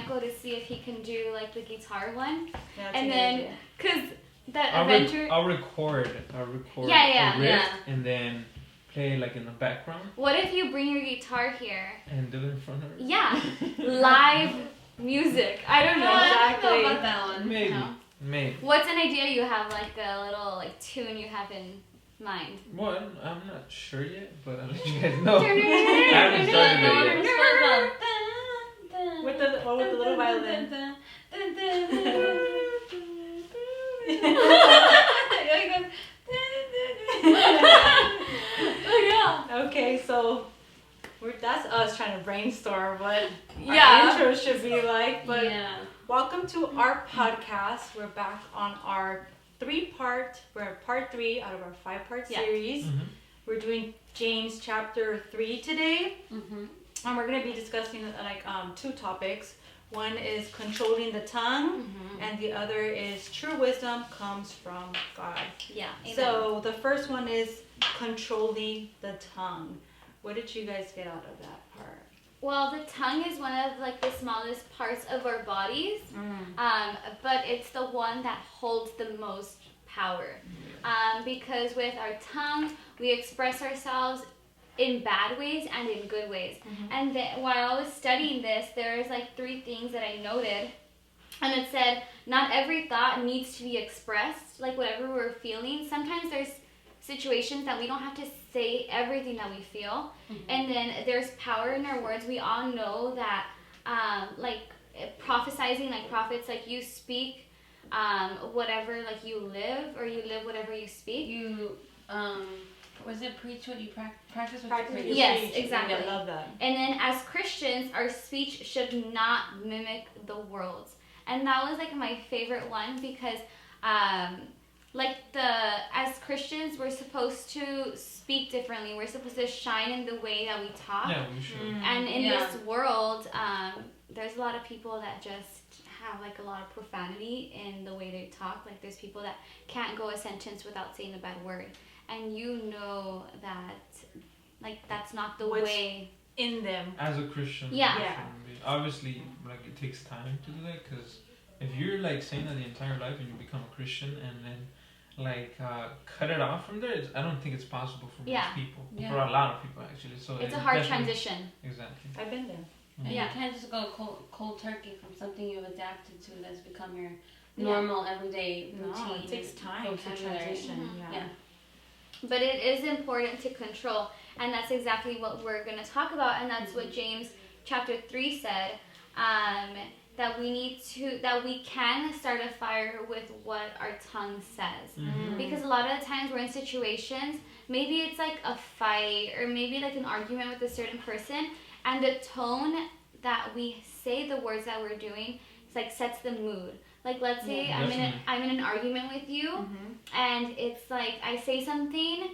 Michael to see if he can do like the guitar one, Yeah, and then because that I'll adventure. I'll record Yeah, a riff yeah. and then play like in the background What if you bring your guitar here? and do it in front of her. Yeah, live music. I don't know. I don't know about that one. Maybe. No. Maybe. What's an idea you have, like a little like tune you have in mind? Well, I'm not sure yet, but I'll let you guys know. I haven't started it yet. With the little violin. Oh Okay, so that's us trying to brainstorm what yeah. our intro should be like. But Yeah. welcome to our podcast. We're back on our we're at part 3 out of our 5-part Yeah. series. Mhm. We're doing James chapter 3 today. Mm-hmm. And we're going to be discussing like 2 topics. One is controlling the tongue, Mhm. and the other is true wisdom comes from God. Yeah. Amen. So the first one is controlling the tongue. What did you guys get out of that part? Well, the tongue is one of like the smallest parts of our bodies, but it's the one that holds the most power. Because with our tongue, we express ourselves in bad ways and in good ways. And while I was studying this, there's like 3 things that I noted. And it said, not every thought needs to be expressed, like whatever we're feeling. Sometimes there's situations that we don't have to say everything that we feel. And then there's power in our words. We all know that, like prophesizing, like prophets, like you speak whatever like you live, or you live whatever you speak. You, was it preach what you practice what Practice you what preach? you Yes, preach. exactly. I love that. And then as Christians, our speech should not mimic the world's. And that was like my favorite one because as Christians, we're supposed to speak differently. We're supposed to shine in the way that we talk. Yeah, we should. And in Yeah. this world, there's a lot of people that just have like a lot of profanity in the way they talk. Like there's people that can't go a sentence without saying a bad word. And you know that like that's not the What's way. in them. As a Christian, Yeah. it shouldn't be. Obviously, like it takes time to do that, because if you're like saying that the entire life and you become a Christian and then like cut it off from there, I don't think it's possible for Yeah. most people. Yeah. For a lot of people, actually. So It's a hard definitely- transition. Exactly. I've been there. And Yeah. you can't just go cold turkey from something you've adapted to that's become your normal everyday No, routine. it takes time to vocabulary. transition. Mhm. Yeah. But it is important to control, and that's exactly what we're going to talk about, and that's what James chapter 3 said, that we can start a fire with what our tongue says. Because a lot of the times we're in situations, maybe it's like a fight, or maybe like an argument with a certain person, and the tone that we say the words that we're doing, it's like sets the mood. Like let's say Yeah, definitely. I'm in an argument with you, and it's like I say something,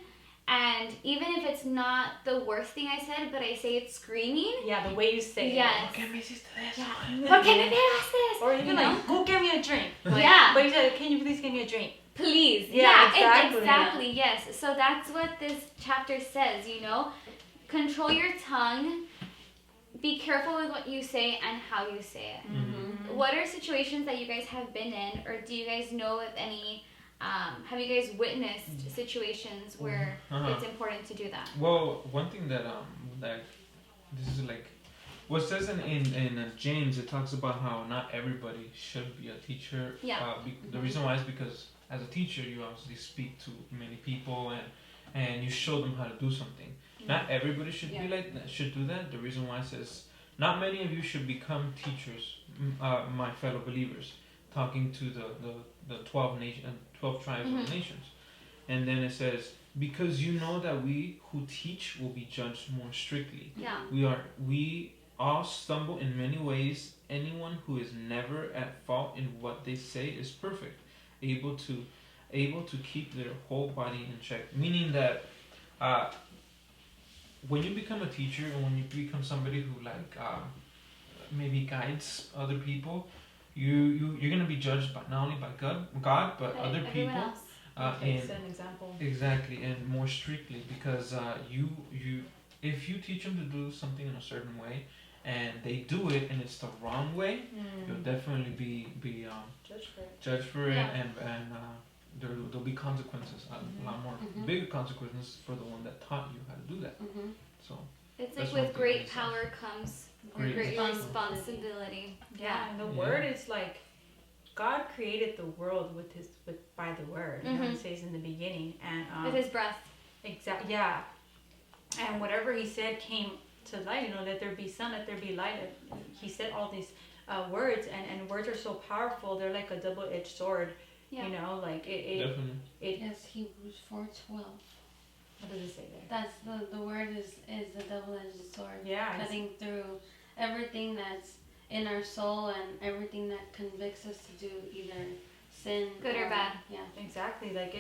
and even if it's not the worst thing I said, but I say it screaming. Yeah, the way you say Yes. ¿Qué me hiciste eso? it. ¿Por qué me pegas this? Or even You know? like, go get me a drink. Like, Yeah. But you said, can you please get me a drink? Please. Yeah, Yeah, exactly. exactly. Yes. So that's what this chapter says. You know, control your tongue. Be careful with what you say and how you say it. What are situations that you guys have been in, or do you guys know of any? Have you guys witnessed situations where it's important to do that? Well, one thing that this is like what it says in James, it talks about how not everybody should be a teacher. Yeah. The reason why is because as a teacher, you obviously speak to many people and you show them how to do something. Not everybody should should do that. The reason why it says not many of you should become teachers, my fellow believers, talking to the 12 tribes of the nations. And then it says, because you know that we who teach will be judged more strictly. Yeah. We all stumble in many ways. Anyone who is never at fault in what they say is perfect, able to keep their whole body in check. Meaning that when you become a teacher, and when you become somebody who maybe guides other people, you're gonna be judged by not only by God, but other Everyone people. else. It's an example. Exactly, and more strictly, because if you teach them to do something in a certain way, and they do it and it's the wrong way, you'll definitely be Judge for it. judged for it, Yeah. and there'll be consequences, a lot more bigger consequences for the one that taught you how to do that. Mm-hmm. So It's That's like one with thing great I saw. power comes Great great responsibility. responsibility. Yeah, and the Yeah. word is like God created the world with by the word. You know, Mhm. it says in the beginning, and With his breath. yeah, and whatever he said came to light. You know, let there be sun, let there be light. He said all these words, and words are so powerful. They're like a double-edged sword. Yeah. You know, like it. definitely. Yes, Hebrews 4:12. What does it say there? That's the word is a double-edged sword, Yeah, it's- cutting through everything that's in our soul and everything that convicts us to do either sin, Good or bad. Yeah. exactly. Like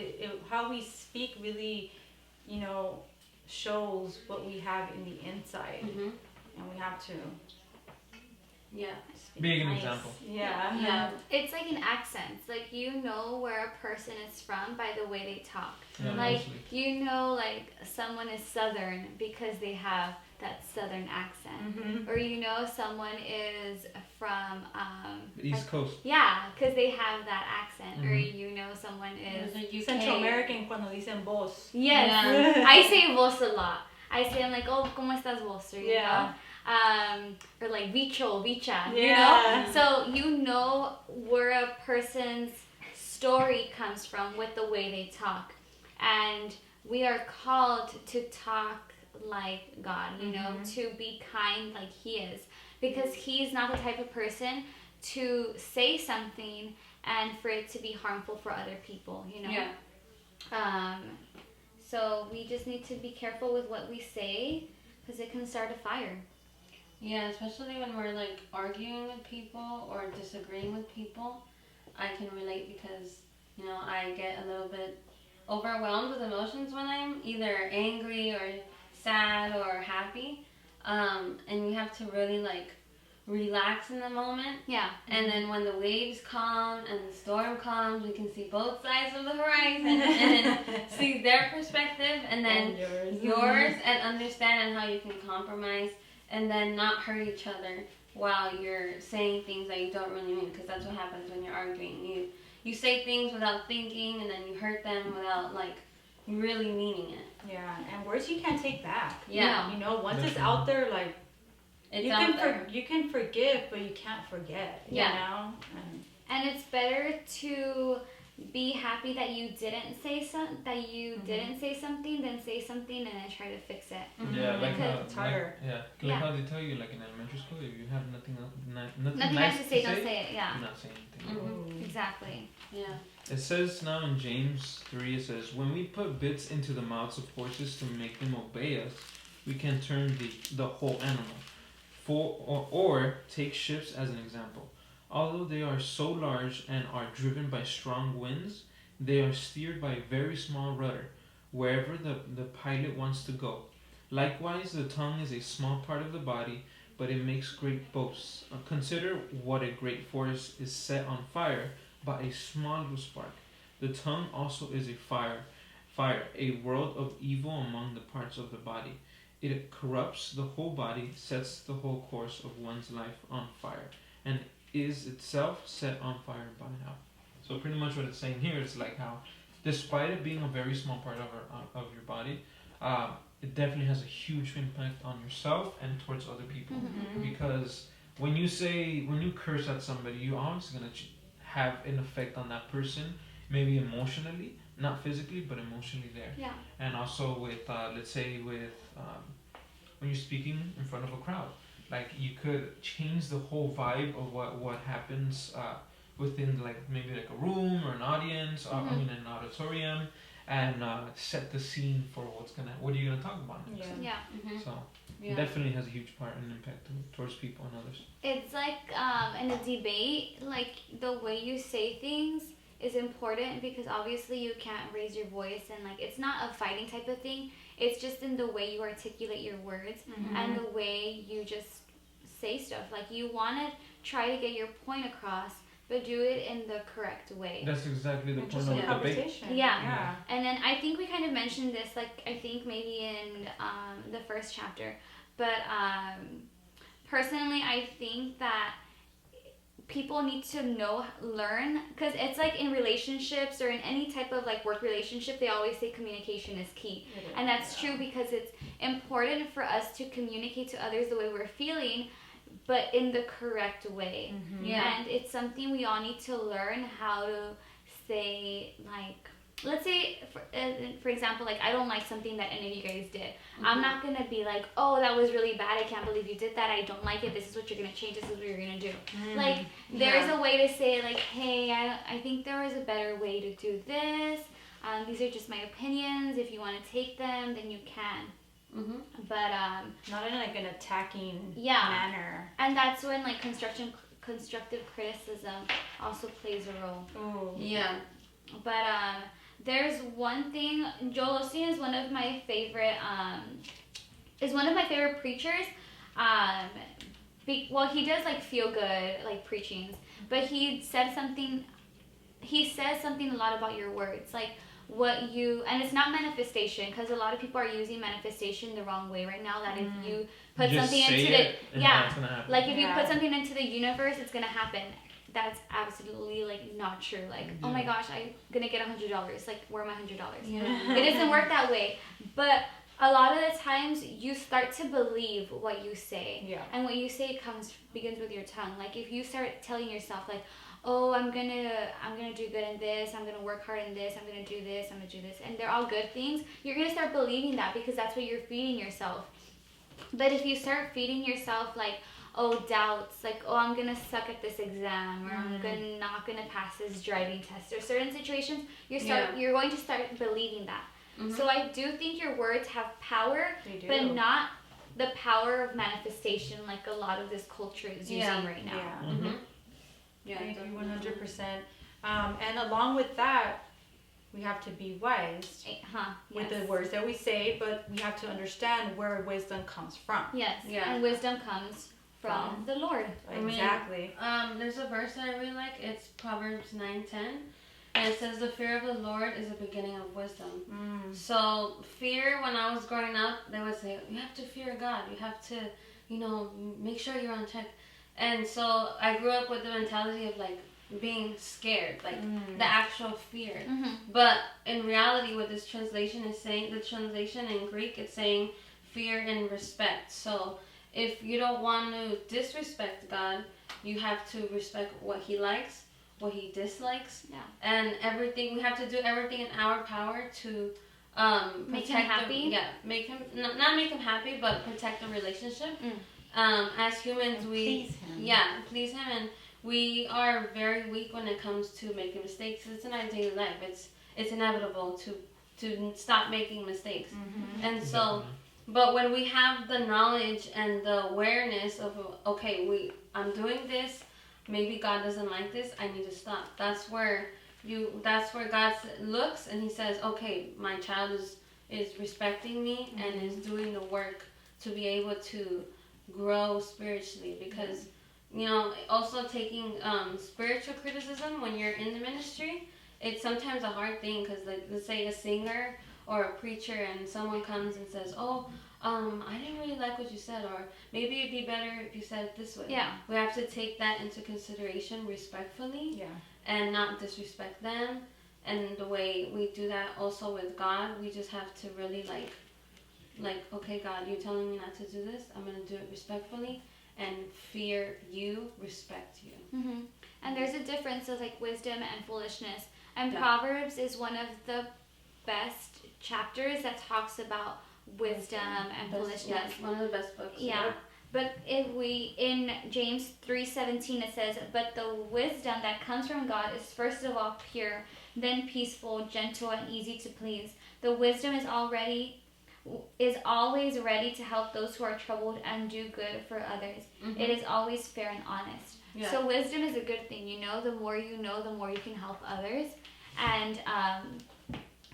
how we speak really, you know, shows what we have in the inside, Mm-hmm. and we have to Yeah. speak Being an nice. example. Yeah. Yeah. It's like an accent. Like you know where a person is from by the way they talk. Yeah, Like mostly. you know like someone is southern because they have that southern accent. Mm-hmm. Or you know someone is from The East Coast. yeah, because they have that accent. Or Mhm. you know someone is There's a UK. Central American cuando dicen vos. yes. Yeah. I say vos a lot. I say I'm like, oh, ¿cómo estás vos? Or, you Yeah. know? Or like bicho, bicha, you Yeah. know? So you know where a person's story comes from with the way they talk. And we are called to talk like God, you know, to be kind like He is. Because He's not the type of person to say something and for it to be harmful for other people, you know? Yeah. So we just need to be careful with what we say because it can start a fire. Yeah, especially when we're like arguing with people or disagreeing with people. I can relate because, you know, I get a little bit overwhelmed with emotions when I'm either angry or sad or happy. And you have to really like relax in the moment. Yeah. And then when the waves come and the storm comes, we can see both sides of the horizon and see their perspective and then yours and understand how you can compromise and then not hurt each other while you're saying things that you don't really mean, because that's what happens when you're arguing. You say things without thinking and then you hurt them without like really meaning it. Yeah, and words you can't take back. Yeah. You know, once it's Definitely. out there, like It's you out can there. you can forgive, but you can't forget. Yeah. You know. And it's better to be happy that you didn't say didn't say something than say something and then try to fix it. Yeah, like Because how, it's harder. Yeah. how they tell you, like in elementary school, if you have nothing Nothing nice nice to say, don't say it. Yeah. do not say anything. Mhm. Exactly. Yeah. It says now in James 3, it says, when we put bits into the mouths of horses to make them obey us, we can turn the whole animal. Or take ships as an example. Although they are so large and are driven by strong winds, they are steered by a very small rudder, wherever the pilot wants to go. Likewise, the tongue is a small part of the body, but it makes great boasts. Consider what a great forest is set on fire by a small little spark. The tongue also is a fire, a world of evil among the parts of the body. It corrupts the whole body, sets the whole course of one's life on fire, and is itself set on fire by hell. So pretty much what it's saying here is like how, despite it being a very small part of your body, it definitely has a huge impact on yourself and towards other people. Mhm. Because when you curse at somebody, you're obviously gonna have an effect on that person, maybe emotionally, not physically, but emotionally there. Yeah. And also with, let's say with, when you're speaking in front of a crowd, like you could change the whole vibe of what happens within like maybe like a room or an audience, or I mean an auditorium, and set the scene for what are you gonna talk about next. Yeah. Yeah. Mm-hmm. So Yeah. it definitely has a huge part and impact towards people and others. It's like in a debate, like the way you say things is important because obviously you can't raise your voice and like it's not a fighting type of thing. It's just in the way you articulate your words and the way you just say stuff. Like you want to try to get your point across, but do it in the correct way. That's exactly the And point just of a the debate. conversation. Yeah. Yeah. And then I think we kind of mentioned this, like I think maybe in the first chapter, but personally, I think that people need to learn, because it's like in relationships or in any type of like work relationship, they always say communication is key. And that's true, because it's important for us to communicate to others the way we're feeling, but in the correct way. And it's something we all need to learn how to say, like, let's say, for example, like, I don't like something that any of you guys did. I'm not going to be like, oh, that was really bad. I can't believe you did that. I don't like it. This is what you're going to change. This is what you're going to do. Like, there's a way to say, like, hey, I think there was a better way to do this. These are just my opinions. If you want to take them, then you can. But not in like an attacking manner. And that's when like constructive criticism also plays a role. Oh. Yeah. But there's one thing. Joel Osteen is one of my favorite preachers. Well, he does like feel good like preachings, but he says something a lot about your words, like what you, and it's not manifestation, because a lot of people are using manifestation the wrong way right now, that if you put something into like if you put something into the universe, it's gonna happen. That's absolutely like not true. Like, oh my gosh, I'm gonna get $100. Like, where are my $100? It doesn't work that way. But a lot of the times you start to believe what you say, and what you say begins with your tongue. Like, if you start telling yourself like, oh, I'm gonna do good in this, I'm gonna work hard in this, I'm gonna do this, I'm gonna do this, and they're all good things, you're gonna start believing that, because that's what you're feeding yourself. But if you start feeding yourself like, oh, doubts, like, oh, I'm gonna suck at this exam, or I'm not gonna pass this driving test, or certain situations, you're going to start believing that. So I do think your words have power, but not the power of manifestation like a lot of this culture is using right now. Yeah, 100%. And along with that, we have to be wise with the words that we say, but we have to understand where wisdom comes from. And wisdom comes from the Lord. Exactly. There's a verse that I really like. It's Proverbs 9:10. And it says, the fear of the Lord is the beginning of wisdom. So fear, when I was growing up, they would say, you have to fear God. You have to, make sure you're on check. And so I grew up with the mentality of like being scared, like the actual fear. But in reality, what this translation is saying, the translation in Greek, it's saying fear and respect. So if you don't want to disrespect God, you have to respect what He likes, what He dislikes, and everything. We have to do everything in our power to make Him happy. Make Him not make Him happy, but protect the relationship. As humans, we please Him, and we are very weak when it comes to making mistakes. It's in our daily life. It's inevitable to stop making mistakes, and so. But when we have the knowledge and the awareness of, okay, I'm doing this, maybe God doesn't like this, I need to stop. That's where God looks and He says, okay, my child is respecting me and is doing the work to be able to grow spiritually. Because, also taking spiritual criticism when you're in the ministry, it's sometimes a hard thing, because like, let's say a singer or a preacher and someone comes and says, oh, I didn't really like what you said, or maybe it'd be better if you said it this way. We have to take that into consideration respectfully, and not disrespect them. And the way we do that also with God, we just have to really like, okay, God, you're telling me not to do this, I'm going to do it respectfully, and fear you, respect you. And there's a difference of like wisdom and foolishness. And Proverbs is one of the best chapters that talks about wisdom and foolishness. Yeah, one of the best books. But in James 3:17 it says, but the wisdom that comes from God is first of all pure, then peaceful, gentle, and easy to please. The wisdom is always ready to help those who are troubled and do good for others. It is always fair and honest. So wisdom is a good thing. The more you know, the more you can help others. And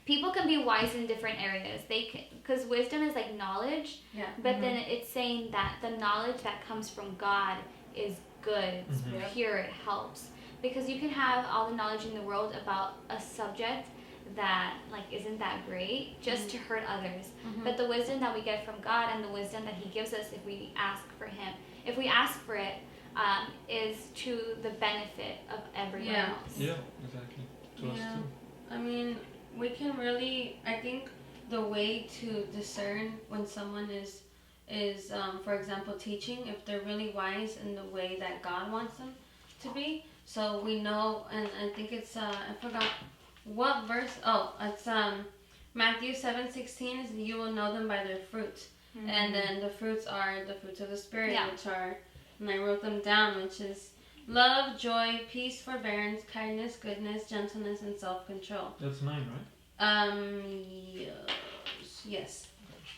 people can be wise in different areas. Because wisdom is like knowledge. But then it's saying that the knowledge that comes from God is good. It's pure. It helps. Because you can have all the knowledge in the world about a subject that like isn't that great, just to hurt others. But the wisdom that we get from God and the wisdom that He gives us if we ask for Him if we ask for it, is to the benefit of everyone else. Yeah, exactly. To us too. I mean, we can really, I think the way to discern when someone is for example, teaching, if they're really wise in the way that God wants them to be. So we know, and I think it's, I forgot what verse, it's Matthew 7:16 is you will know them by their fruits. Mm-hmm. And then the fruits are the fruits of the Spirit, which are, and I wrote them down, which is love, joy, peace, forbearance, kindness, goodness, gentleness, and self-control. That's 9, right? Yes.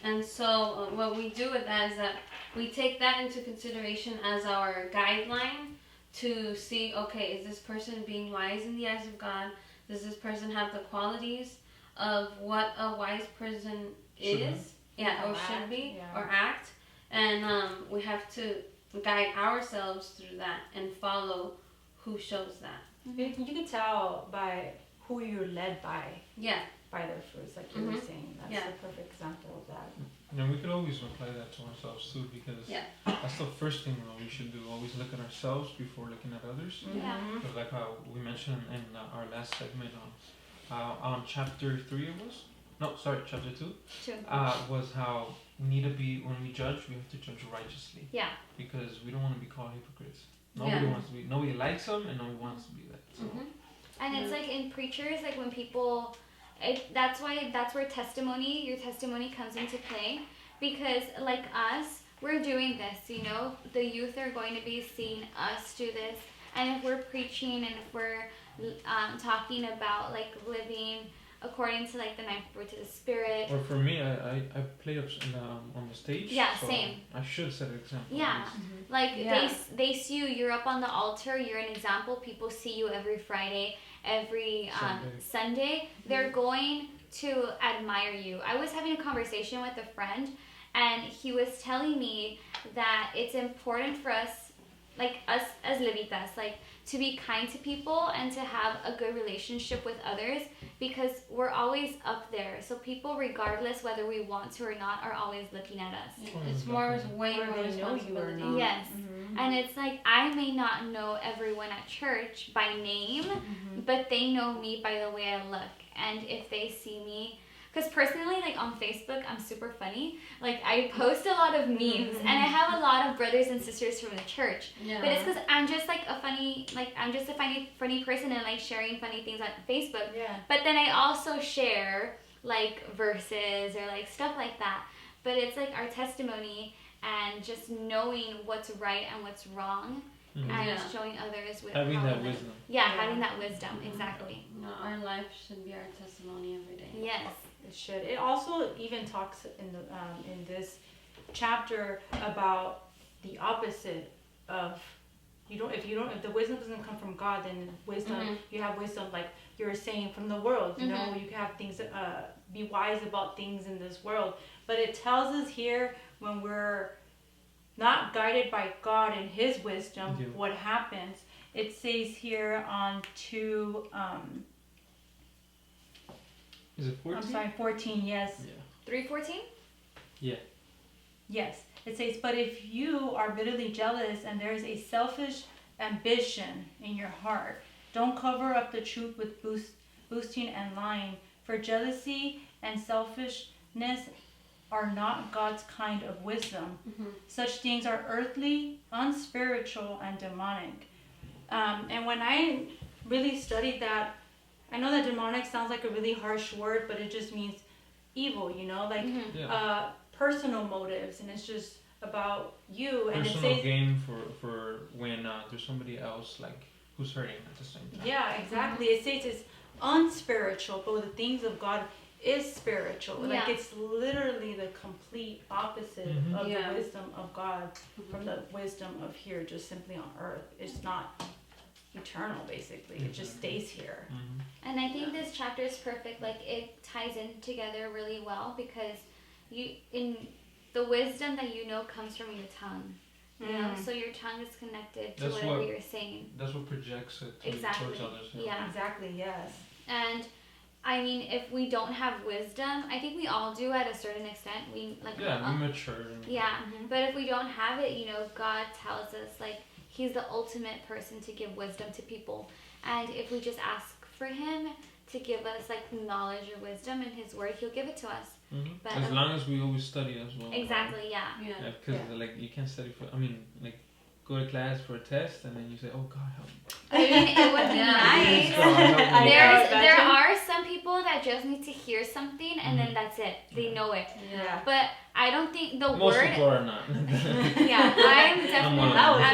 And so what we do with that is that we take that into consideration as our guideline to see, okay, is this person being wise in the eyes of God? Does this person have the qualities of what a wise person is? Or should be, or act. And we have to guide ourselves through that and follow who shows that. You can tell by who you're led by. Yeah. By their fruits, like you were saying. That's the perfect example of that. And we could always apply that to ourselves too, because that's the first thing we should do. Always look at ourselves before looking at others. Because like how we mentioned in our last segment on chapter 3 it was? No, sorry, chapter 2. Was how we need to be, when we judge, we have to judge righteously. Yeah. Because we don't want to be called hypocrites. Nobody wants to be, nobody likes them and nobody wants to be that. So. And it's like in preachers, like when people... that's where your testimony comes into play, because like us, we're doing this, you know, the youth are going to be seeing us do this, and if we're preaching and if we're talking about like living according to like the 9 fruits of the Spirit. Or for me, I play up on the stage. Yeah, so same. I should set an example. Yeah, like they see you. You're up on the altar. You're an example. People see you every Friday, every Sunday. They're going to admire you. I was having a conversation with a friend, and he was telling me that it's important for us, like us as Levitas, like to be kind to people and to have a good relationship with others, because we're always up there. So people, regardless whether we want to or not, are always looking at us. It's way more responsibility. Yes. And it's like, I may not know everyone at church by name, but they know me by the way I look. And if they see me, because personally, like on Facebook, I'm super funny. Like I post a lot of memes, and I have a lot of brothers and sisters from the church. Yeah. But it's because I'm just like I'm just a funny person and like sharing funny things on Facebook. Yeah. But then I also share like verses or like stuff like that. But it's like our testimony and just knowing what's right and what's wrong. And showing others with having that wisdom. Yeah, having that wisdom, exactly. No, our life should be our testimony every day. Yes, it should. It also even talks in this chapter about the opposite of if the wisdom doesn't come from God, then wisdom you have wisdom like you were saying from the world. You know, you can have things be wise about things in this world, but it tells us here when we're not guided by God and His wisdom, what happens. It says here on 2... is it 14? I'm sorry, 14, yes. Yeah. 3:14? Yeah. Yes. It says, but if you are bitterly jealous and there is a selfish ambition in your heart, don't cover up the truth with boasting and lying. For jealousy and selfishness are not God's kind of wisdom. Such things are earthly, unspiritual, and demonic. And when I really studied that, I know that demonic sounds like a really harsh word, but it just means evil, you know, like personal motives, and it's just about you. And personal it says, gain for when there's somebody else like who's hurting at the same time. Yeah, exactly. It says it's unspiritual, but the things of God is spiritual. Like it's literally the complete opposite of the wisdom of God from the wisdom of here, just simply on earth. It's not eternal, basically. It just stays here. And I think this chapter is perfect. Like it ties in together really well, because in the wisdom that you know comes from your tongue. You know, so your tongue is connected to whatever you're saying. That's what projects it towards others. Yeah, exactly. Yes. And I mean, if we don't have wisdom, I think we all do at a certain extent. We mature. Yeah, but if we don't have it, you know, God tells us like He's the ultimate person to give wisdom to people, and if we just ask for Him to give us like knowledge or wisdom in His Word, He'll give it to us. But as long as we always study as well. Exactly. Yeah. Because like you can't study for. I mean, like go to class for a test and then you say, "Oh God, help me." I mean, it would be nice. There are some people that just need to hear something and then that's it. They know it. Yeah. But I don't think the Most word. people are not. Yeah, I'm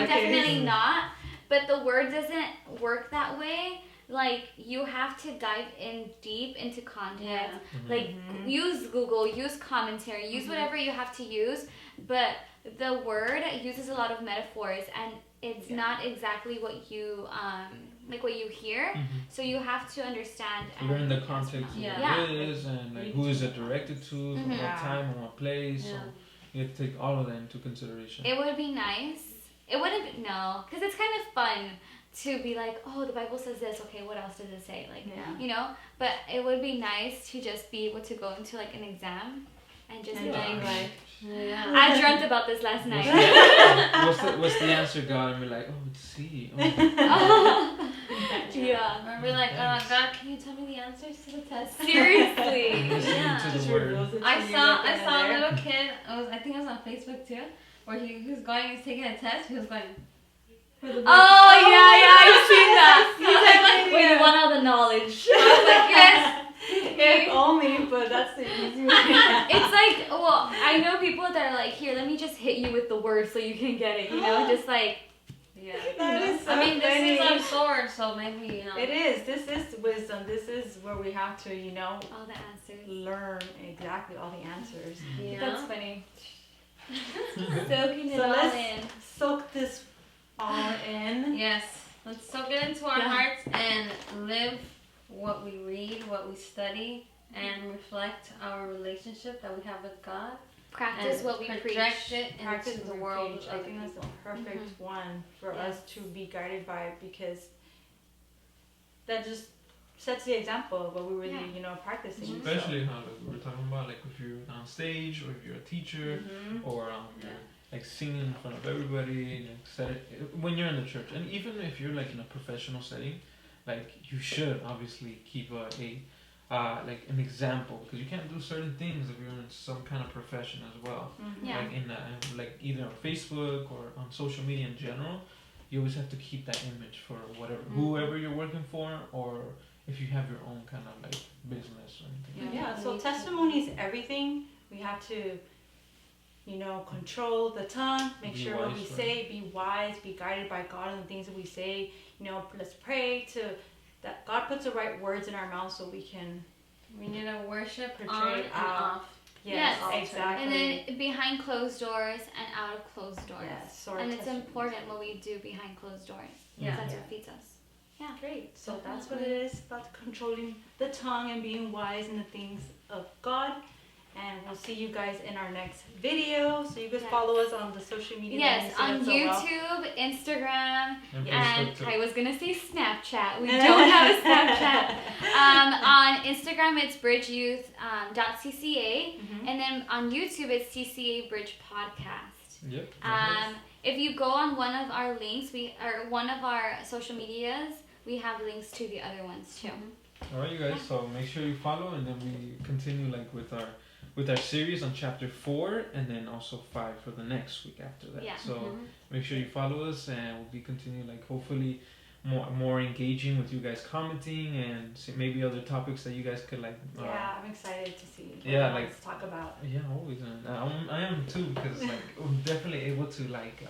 definitely case. not. But the word doesn't work that way. Like, you have to dive in deep into content. Like, use Google, use commentary, use whatever you have to use. But the word uses a lot of metaphors, and it's not exactly what you what you hear. So you have to understand and learn the context of what it is and like who is it directed to, what time and what place. So you have to take all of that into consideration. It would be nice. It wouldn't be, no, because it's kind of fun to be like, oh, the Bible says this, okay, what else does it say? Like, you know, but it would be nice to just be able to go into like an exam and just be like, I dreamt about this last night. What's the answer, God? And we're like, oh, it's C. Oh. Yeah. Or we're like, God, can you tell me the answers to the test? Seriously. To the word. I saw a little kid. I think it was on Facebook too, where he was taking a test. He was going. Oh yeah, I've seen that. He's like, wait, you want all the knowledge? I was like, yes. If only, but that's the easy way. It's like, well, I know people that are like, here, let me just hit you with the word so you can get it, you know, just like. Yeah. That is so this funny. is our sword, so maybe, you know. It is. This is wisdom. This is where we have to, you know, all the answers. Learn exactly all the answers. Yeah. That's funny. Soaking it So all let's in. soak this all in. Yes. Let's soak it into our hearts and live what we read, what we study, and reflect our relationship that we have with God. Practice what we preach. Project it Practice into the world. I think that's the perfect one for us to be guided by, because that just sets the example of what we really, you know, practicing. Especially how we were talking about, like if you're on stage or if you're a teacher or you're like singing in front of everybody, like when you're in the church, and even if you're like in a professional setting, like you should obviously keep like an example, because you can't do certain things if you're in some kind of profession as well. Like in like either on Facebook or on social media in general, you always have to keep that image for whatever whoever you're working for, or if you have your own kind of like business or anything. Yeah. So testimony is everything. We have to, you know, control the tongue, make sure what we say, be wise, be guided by God in the things that we say. You know, let's pray that God puts the right words in our mouth so we can. We need to worship on and off. Yes, exactly. And then behind closed doors and out of closed doors. Yes, and it's important what we do behind closed doors. Yeah. That's what feeds us. Yeah. Great. So that's what it is, about controlling the tongue and being wise in the things of God. And we'll see you guys in our next video. So you guys follow us on the social media. Yes, on YouTube, Instagram, and I was going to say Snapchat. We don't have a Snapchat. On Instagram, it's bridgeyouth.cca. And then on YouTube, it's CCA Bridge Podcast. Yep. If you go on one of our links, one of our social medias, we have links to the other ones too. All right, you guys. So make sure you follow, and then we continue like with our series on chapter 4, and then also 5 for the next week after that. Yeah. So make sure you follow us, and we'll be continuing like hopefully more engaging with you guys commenting, and see maybe other topics that you guys could like. I'm excited to see. Like to talk about. Yeah, always. I am too, because like I'm definitely able to like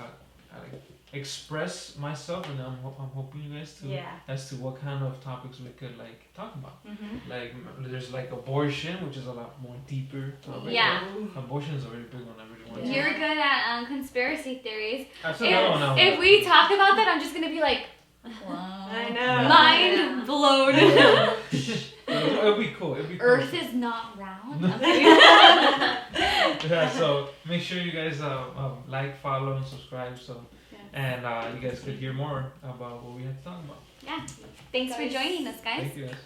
express myself, and I'm hoping you guys to as to what kind of topics we could like talk about. Like there's like abortion, which is a lot more deeper topic. Yeah. Abortion is a very big one. I really want to. You're good at conspircy theories. If we talk about that, I'm just gonna be like, wow. I know. Mind blown. It'll be cool. Earth is not round. Yeah. So make sure you guys like, follow, and subscribe. So. And you guys could hear more about what we have to talk about. Yeah. Thanks for joining us, guys. Thank you, guys.